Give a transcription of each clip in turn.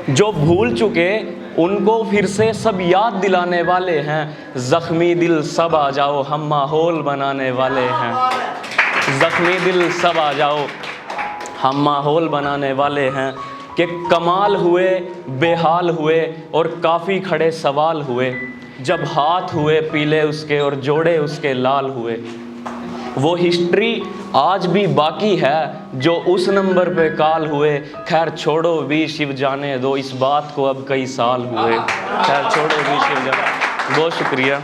जो भूल चुके उनको फिर से सब याद दिलाने वाले हैं। ज़ख्मी दिल सब आ जाओ, हम माहौल बनाने वाले हैं। ज़ख्मी दिल सब आ जाओ, हम माहौल बनाने वाले हैं। कि कमाल हुए, बेहाल हुए और काफ़ी खड़े सवाल हुए। जब हाथ हुए पीले उसके और जोड़े उसके लाल हुए। वो हिस्ट्री आज भी बाकी है जो उस नंबर पे कॉल हुए। खैर छोड़ो भी शिव जाने दो, इस बात को अब कई साल हुए। खैर छोड़ो भी शिव जाने। बहुत शुक्रिया।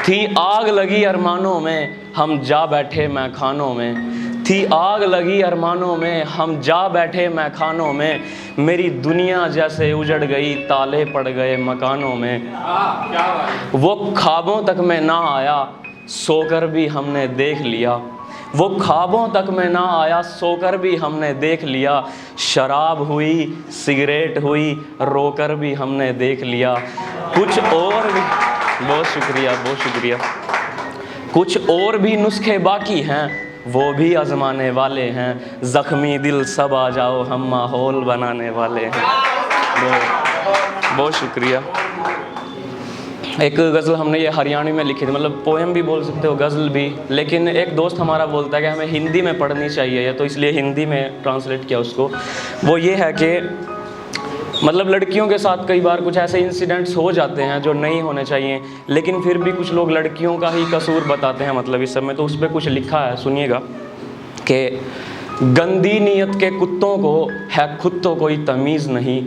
थी आग लगी अरमानों में, हम जा बैठे मैखानों में। थी आग लगी अरमानों में, हम जा बैठे मैखानों में। मेरी दुनिया जैसे उजड़ गई, ताले पड़ गए मकानों में। वो ख्वाबों तक में ना आया, सोकर भी हमने देख लिया। वो ख्वाबों तक में ना आया, सोकर भी हमने देख लिया। शराब हुई, सिगरेट हुई, रोकर भी हमने देख लिया। कुछ और भी, बहुत शुक्रिया, बहुत शुक्रिया। कुछ और भी नुस्खे बाकी हैं, वो भी आजमाने वाले हैं। ज़ख्मी दिल सब आ जाओ, हम माहौल बनाने वाले हैं। बहुत शुक्रिया। एक गज़ल हमने ये हरियाणवी में लिखी थी, मतलब पोएम भी बोल सकते हो, गज़ल भी। लेकिन एक दोस्त हमारा बोलता है कि हमें हिंदी में पढ़नी चाहिए, तो इसलिए हिंदी में ट्रांसलेट किया उसको। वो ये है कि मतलब लड़कियों के साथ कई बार कुछ ऐसे इंसिडेंट्स हो जाते हैं जो नहीं होने चाहिए, लेकिन फिर भी कुछ लोग लड़कियों का ही कसूर बताते हैं मतलब इस सब में। तो उस पर कुछ लिखा है, सुनिएगा कि गंदी नीयत के कुत्तों को है खुद तो कोई तमीज़ नहीं।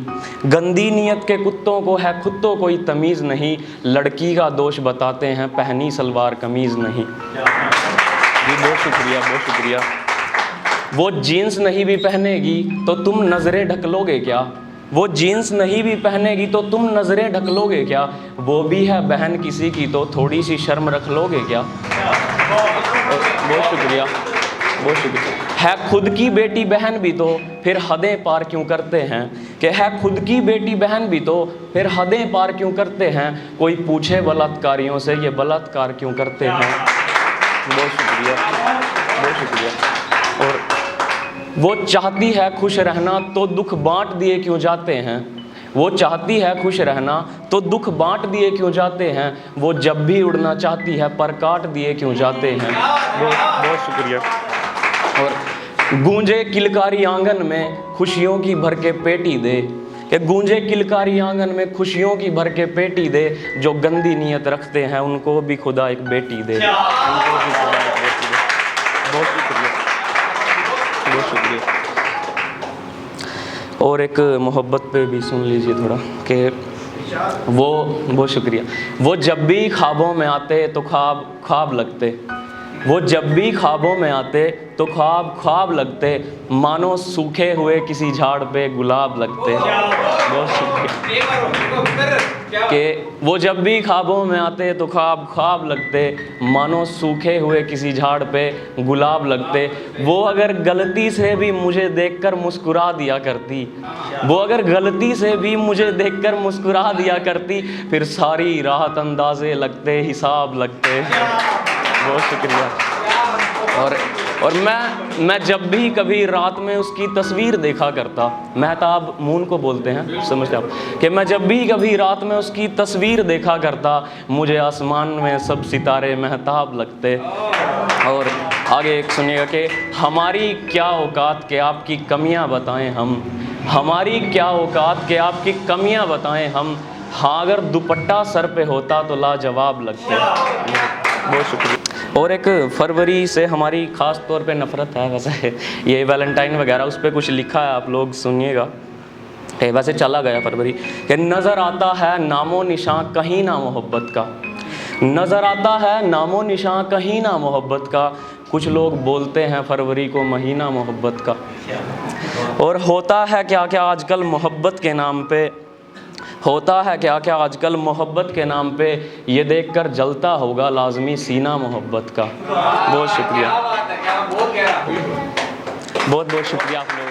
गंदी नीयत के कुत्तों को है खुद तो कोई तमीज़ नहीं। लड़की का दोष बताते हैं, पहनी सलवार कमीज़ नहीं। जी बहुत शुक्रिया, बहुत शुक्रिया। वो जीन्स नहीं भी पहनेगी तो तुम नज़रें ढक लोगे क्या? वो जीन्स नहीं भी पहनेगी तो तुम नज़रें ढक लोगे क्या? वो भी है बहन किसी की तो थोड़ी सी शर्म रख लोगे क्या? बहुत शुक्रिया, बहुत शुक्रिया। है खुद की बेटी बहन भी तो फिर हदें पार क्यों करते हैं? कि है खुद की बेटी बहन भी तो फिर हदें पार क्यों करते हैं? कोई पूछे बलात्कारियों से ये बलात्कार क्यों करते हैं? बहुत शुक्रिया, बहुत शुक्रिया। और वो चाहती है खुश रहना तो दुख बांट दिए क्यों जाते हैं? वो चाहती है खुश रहना तो दुख बांट दिए क्यों जाते हैं? वो जब भी उड़ना चाहती है पर काट दिए क्यों जाते हैं? बहुत बहुत शुक्रिया। और गूंजे किलकारी आंगन में खुशियों की भर के पेटी दे। कि गूंजे किलकारी आंगन में खुशियों की भर के पेटी दे। जो गंदी नीयत रखते हैं उनको भी खुदा एक बेटी दे। उनको भी खुदा एक बेटी दे। बहुत शुक्रिया, बहुत शुक्रिया। और एक मोहब्बत पे भी सुन लीजिए थोड़ा कि वो, बहुत शुक्रिया। वो जब भी ख्वाबों में आते तो ख्वाब ख्वाब लगते। वो जब भी ख्वाबों में आते तो ख्वाब ख्वाब लगते। मानो सूखे हुए किसी झाड़ पे गुलाब लगते। बहुत शुक्रिया। कि वो जब भी ख्वाबों में आते तो ख्वाब ख्वाब लगते। मानो सूखे हुए किसी झाड़ पे गुलाब लगते। वो अगर गलती से भी मुझे देखकर मुस्कुरा दिया करती, वो अगर गलती से भी मुझे देखकर मुस्कुरा दिया करती, फिर सारी राहत अंदाजे लगते, हिसाब लगते। बहुत शुक्रिया। और मैं जब भी कभी रात में उसकी तस्वीर देखा करता, महताब मून को बोलते हैं, समझते आप, कि मैं जब भी कभी रात में उसकी तस्वीर देखा करता, मुझे आसमान में सब सितारे महताब लगते। और आगे एक सुनिएगा कि हमारी क्या औकात के आपकी कमियां बताएं हम। हमारी क्या औकात के आपकी कमियां बताएं हम। हाँ अगर दुपट्टा सर पे होता तो लाजवाब लगते। बहुत शुक्रिया। और एक फरवरी से हमारी ख़ास तौर पे नफ़रत है, वैसे ये वैलेंटाइन वगैरह उस पर कुछ लिखा है, आप लोग सुनिएगा। वैसे चला गया फरवरी कि नज़र आता है नामो निशान कहीं ना मोहब्बत का। नज़र आता है नामो निशान कहीं ना मोहब्बत का। कुछ लोग बोलते हैं फरवरी को महीना मोहब्बत का। और होता है क्या क्या आजकल मोहब्बत के नाम पे, होता है क्या क्या आजकल मोहब्बत के नाम पे, ये देखकर जलता होगा लाजमी सीना मोहब्बत का। बहुत शुक्रिया, बहुत बहुत शुक्रिया आप लोगों का।